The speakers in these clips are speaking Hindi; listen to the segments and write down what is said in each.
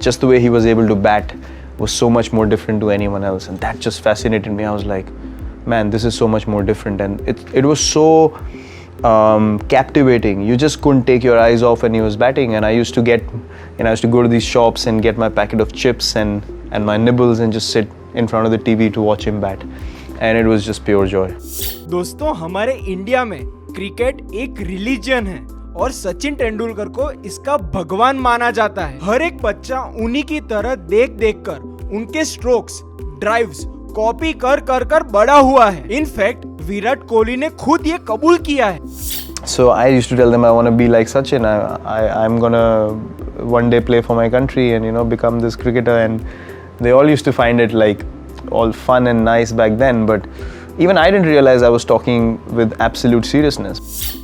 Just the way he was able to bat was so much more different to anyone else, and that just fascinated me. I was like, man, this is so much more different, and it was so captivating. You just couldn't take your eyes off when he was batting. And I used to go to these shops and get my packet of chips and my nibbles and just sit in front of the TV to watch him bat, and it was just pure joy. दोस्तों, हमारे इंडिया में क्रिकेट एक रिलीजन है और सचिन तेंदुलकर को इसका भगवान माना जाता है। हर एक बच्चा उन्हीं की तरह देख देख कर उनके स्ट्रोक्स, ड्राइव्स कॉपी कर कर कर बड़ा हुआ है। इनफैक्ट विराट कोहली ने खुद ये कबूल किया है। So I used to tell them I want to be like Sachin. I'm gonna one day play for my country and become this cricketer. And they all used to find it like all fun and nice back then. But even I didn't realize I was talking with absolute seriousness.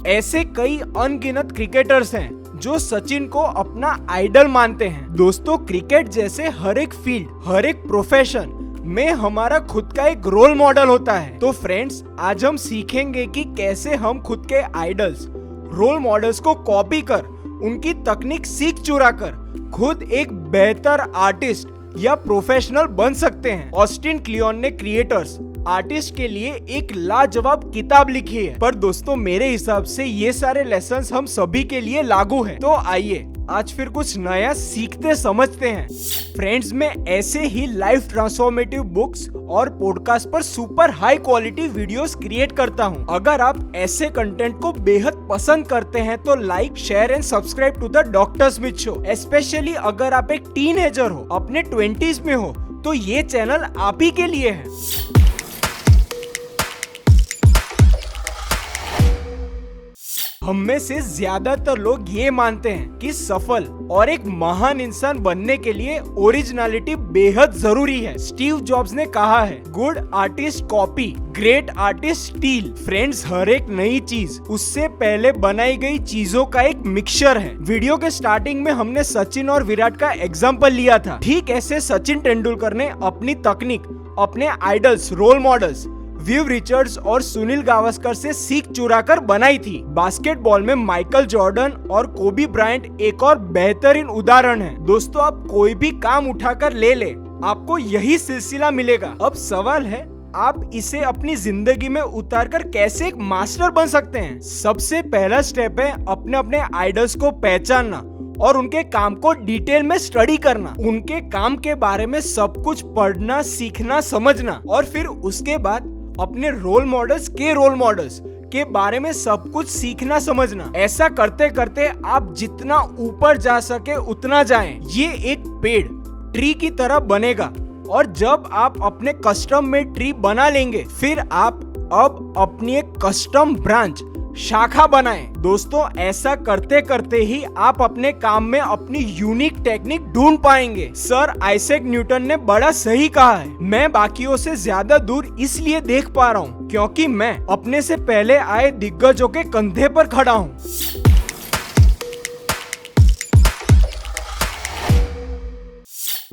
ऐसे कई अनगिनत क्रिकेटर्स हैं जो सचिन को अपना आइडल मानते हैं। दोस्तों, क्रिकेट जैसे हर एक फील्ड, हर एक प्रोफेशन में हमारा खुद का एक रोल मॉडल होता है। तो फ्रेंड्स, आज हम सीखेंगे कि कैसे हम खुद के आइडल्स, रोल मॉडल्स को कॉपी कर, उनकी तकनीक सीख चुरा कर खुद एक बेहतर आर्टिस्ट या प्रोफेशनल बन सकते हैं। ऑस्टिन क्लियोन ने क्रिएटर्स, आर्टिस्ट के लिए एक लाजवाब किताब लिखी है। पर दोस्तों, मेरे हिसाब से ये सारे लेसन्स हम सभी के लिए लागू हैं। तो आइए आज फिर कुछ नया सीखते समझते हैं। फ्रेंड्स, मैं ऐसे ही लाइफ ट्रांसफॉर्मेटिव बुक्स और पॉडकास्ट पर super high quality videos create करता हूं। अगर आप ऐसे कंटेंट को बेहद पसंद करते हैं तो like, share and subscribe to the doctor Smith show. Specially अगर आप एक टीनेजर हो, अपने 20s में हो, तो ये चैनल आप ही के लिए है। हम में से ज्यादातर लोग ये मानते हैं कि सफल और एक महान इंसान बनने के लिए ओरिजिनलिटी बेहद जरूरी है। स्टीव जॉब्स ने कहा है, good artist copy, great artist steal. Friends, हर एक नई चीज उससे पहले बनाई गई चीजों का एक मिक्सचर है। वीडियो के स्टार्टिंग में हमने सचिन और विराट का एग्जाम्पल लिया था। ठीक ऐसे सचिन तेंदुलकर ने अपनी तकनीक अपने idols, role models Viv Richards और सुनील गावस्कर से सीख चुरा कर बनाई थी। बास्केटबॉल में माइकल जॉर्डन और कोबी ब्रायंट एक और बेहतरीन उदाहरण है। दोस्तों, आप कोई भी काम उठाकर ले ले, आपको यही सिलसिला मिलेगा। अब सवाल है, आप इसे अपनी जिंदगी में उतारकर कैसे एक मास्टर बन सकते हैं। सबसे पहला स्टेप है अपने अपने आइडल्स को पहचानना और उनके काम को डिटेल में स्टडी करना। उनके काम के बारे में सब कुछ पढ़ना, सीखना, समझना और फिर उसके बाद अपने रोल मॉडल्स के बारे में सब कुछ सीखना, समझना। ऐसा करते करते आप जितना ऊपर जा सके उतना जाएं। ये एक पेड़ ट्री की तरह बनेगा और जब आप अपने कस्टम में ट्री बना लेंगे, फिर आप अब अपनी एक कस्टम ब्रांच, शाखा बनाएं। दोस्तों, ऐसा करते करते ही आप अपने काम में अपनी यूनिक टेक्निक ढूंढ पाएंगे। सर आइजैक न्यूटन ने बड़ा सही कहा है, मैं बाकियों से ज्यादा दूर इसलिए देख पा रहा हूँ क्योंकि मैं अपने से पहले आए दिग्गजों के कंधे पर खड़ा हूँ।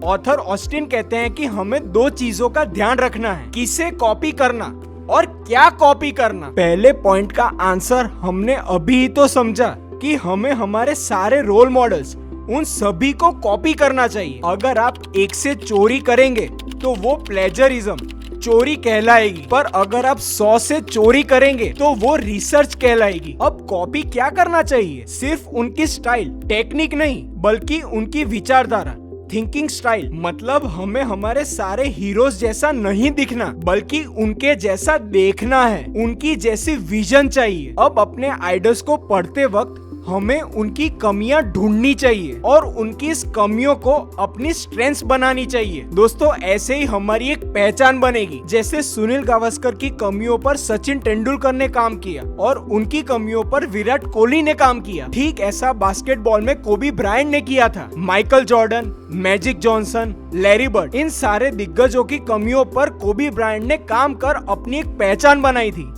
ऑथर ऑस्टिन कहते हैं कि हमें दो चीजों का ध्यान रखना है, किसे कॉपी करना और क्या कॉपी करना। पहले पॉइंट का आंसर हमने अभी ही तो समझा कि हमें हमारे सारे रोल मॉडल्स, उन सभी को कॉपी करना चाहिए। अगर आप एक से चोरी करेंगे तो वो प्लेजरिज्म, चोरी कहलाएगी, पर अगर आप 100 से चोरी करेंगे तो वो रिसर्च कहलाएगी। अब कॉपी क्या करना चाहिए? सिर्फ उनकी स्टाइल, टेक्निक नहीं, बल्कि उनकी विचारधारा, थिंकिंग स्टाइल। मतलब हमें हमारे सारे हीरोज जैसा नहीं दिखना, बल्कि उनके जैसा देखना है, उनकी जैसी विजन चाहिए। अब अपने आइडल्स को पढ़ते वक्त हमें उनकी कमियां ढूंढनी चाहिए और उनकी इस कमियों को अपनी स्ट्रेंथ्स बनानी चाहिए। दोस्तों, ऐसे ही हमारी एक पहचान बनेगी। जैसे सुनील गावस्कर की कमियों पर सचिन तेंदुलकर ने काम किया और उनकी कमियों पर विराट कोहली ने काम किया। ठीक ऐसा बास्केटबॉल में कोबी ब्रायंट ने किया था। Michael Jordan, Magic Johnson, Larry Bird, इन सारे दिग्गजों की कमियों पर कोबी ब्रायंट ने काम कर अपनी एक पहचान बनाई थी।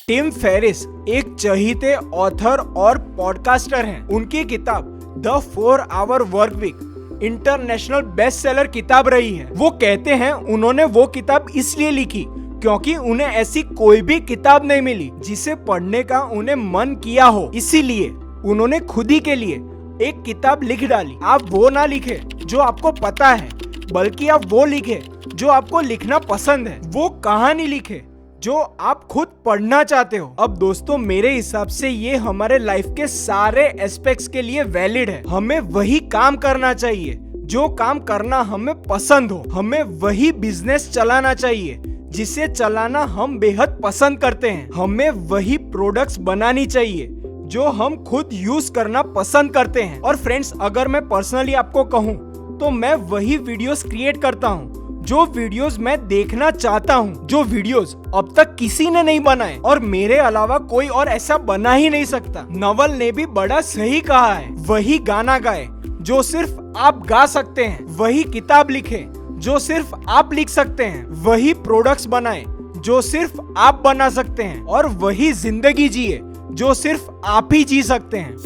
टिम फेरिस एक चहीते ऑथर और पॉडकास्टर हैं। उनकी किताब the 4 hour work week international best seller किताब रही है। वो कहते हैं उन्होंने वो किताब इसलिए लिखी क्योंकि उन्हें ऐसी कोई भी किताब नहीं मिली जिसे पढ़ने का उन्हें मन किया हो। इसीलिए उन्होंने खुद ही के लिए एक किताब लिख डाली। आप वो ना लिखे जो आपको पता है, बल्कि आप वो लिखे जो आपको लिखना पसंद है। वो कहानी लिखे जो आप खुद पढ़ना चाहते हो। अब दोस्तों, मेरे हिसाब से ये हमारे लाइफ के सारे एस्पेक्ट्स के लिए वैलिड है। हमें वही काम करना चाहिए जो काम करना हमें पसंद हो। हमें वही बिजनेस चलाना चाहिए जिसे चलाना हम बेहद पसंद करते हैं। हमें वही प्रोडक्ट्स बनानी चाहिए जो हम खुद यूज करना पसंद करते हैं। और फ्रेंड्स, अगर मैं पर्सनली आपको कहूँ तो मैं वही वीडियोस क्रिएट करता हूँ जो वीडियोस मैं देखना चाहता हूँ, जो वीडियोस अब तक किसी ने नहीं बनाए और मेरे अलावा कोई और ऐसा बना ही नहीं सकता। नवल ने भी बड़ा सही कहा है, वही गाना गाए जो सिर्फ आप गा सकते हैं, वही किताब लिखे जो सिर्फ आप लिख सकते हैं, वही प्रोडक्ट्स बनाए जो सिर्फ आप बना सकते हैं, और वही जिंदगी जिए जो सिर्फ आप ही जी सकते हैं।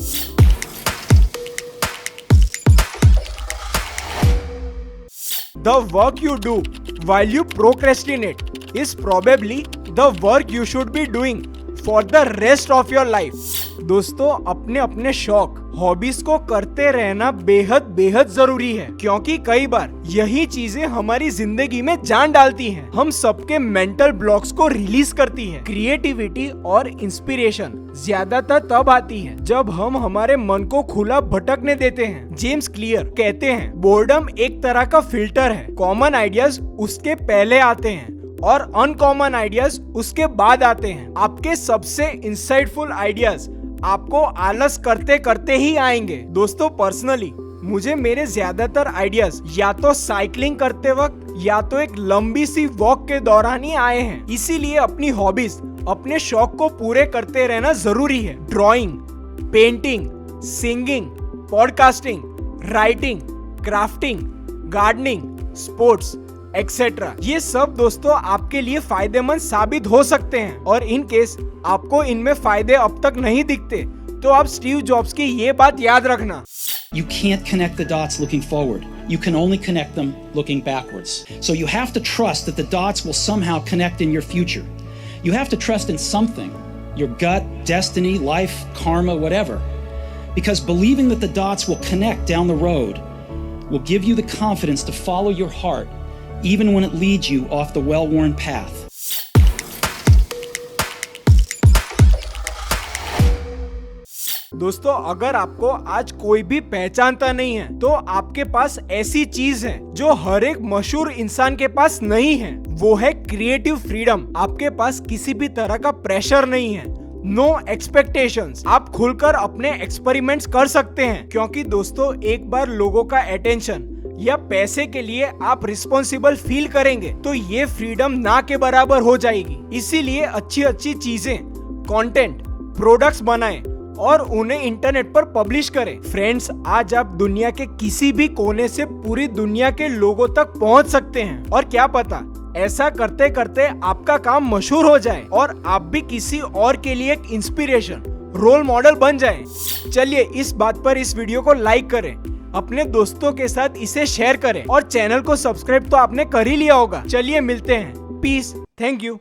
The work you do while you procrastinate is probably the work you should be doing for the rest of your life। दोस्तों, अपने अपने शौक, हॉबीज को करते रहना बेहद बेहद जरूरी है, क्योंकि कई बार यही चीजें हमारी जिंदगी में जान डालती हैं। हम सबके मेंटल ब्लॉक्स को रिलीज करती है। क्रिएटिविटी और इंस्पिरेशन ज्यादातर तब आती है जब हम हमारे मन को खुला भटकने देते हैं। जेम्स क्लियर कहते हैं, बोर्डम एक तरह का फिल्टर है। कॉमन आइडियाज उसके पहले आते हैं और अनकॉमन आइडियाज उसके बाद आते हैं। आपके सबसे इंसाइटफुल आइडियाज आपको आलस करते करते ही आएंगे। दोस्तों, पर्सनली मुझे मेरे ज्यादातर आइडियाज या तो साइकिलिंग करते वक्त या तो एक लंबी सी वॉक के दौरान ही आए हैं। इसीलिए अपनी हॉबीज, अपने शौक को पूरे करते रहना जरूरी है। Drawing, painting, singing, podcasting, writing, crafting, gardening, sports etcetera, ये सब दोस्तों आपके लिए फायदेमंद साबित हो सकते हैं। और इन केस आपको इनमें फायदे अब तक नहीं दिखते तो आप स्टीव जॉब्स की ये बात याद रखना। You can't connect the dots looking forward. You can only connect them looking backwards. So you have to trust that the dots will somehow connect in your future. You have to trust in something, your gut, destiny, life, karma, whatever. Because believing that the dots will connect down the road will give you the confidence to follow your heart, even when it leads you off the well-worn path. दोस्तों, अगर आपको आज कोई भी पहचानता नहीं है तो आपके पास ऐसी चीज है जो हर एक मशहूर इंसान के पास नहीं है। वो है क्रिएटिव फ्रीडम। आपके पास किसी भी तरह का प्रेशर नहीं है, नो एक्सपेक्टेशंस। आप खुलकर अपने एक्सपेरिमेंट्स कर सकते हैं, क्योंकि दोस्तों, एक बार लोगों का अटेंशन या पैसे के लिए आप रिस्पॉन्सिबल फील करेंगे तो ये फ्रीडम ना के बराबर हो जाएगी। इसीलिए अच्छी अच्छी चीजें, कंटेंट, प्रोडक्ट्स बनाएं और उन्हें इंटरनेट पर पब्लिश करें। फ्रेंड्स, आज आप दुनिया के किसी भी कोने से पूरी दुनिया के लोगों तक पहुंच सकते हैं, और क्या पता ऐसा करते करते आपका काम मशहूर हो जाए और आप भी किसी और के लिए एक इंस्पिरेशन, रोल मॉडल बन जाएं। चलिए, इस बात पर इस वीडियो को लाइक करें, अपने दोस्तों के साथ इसे शेयर करें और चैनल को सब्सक्राइब तो आपने कर ही लिया होगा। चलिए मिलते हैं। Peace, thank you.